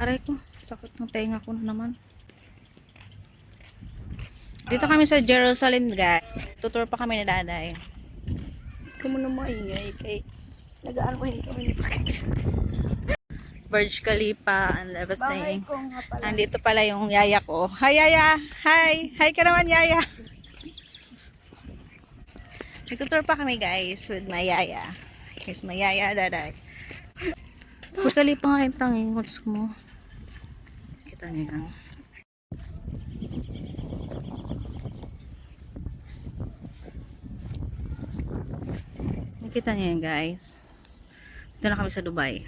Aray ko, sakit ng tenga ko na naman. Dito kami sa Jerusalem, guys. Tutur pa kami ni Daday. Kamu na maingay kay nag-aanwahin kami ni Pakis. Burj Khalifa, ang labas Bahay saying. ko nga pala. Andito pala yung yaya ko. Hi, yaya! Hi! Hi ka naman, yaya! Nagtutur pa kami, guys, with my yaya. Here's my yaya, Daday. Burj Khalifa nga yung tanging. What's mo? Kita niyo lang. Nakita niyo yan, guys. Dito na kami sa Dubai.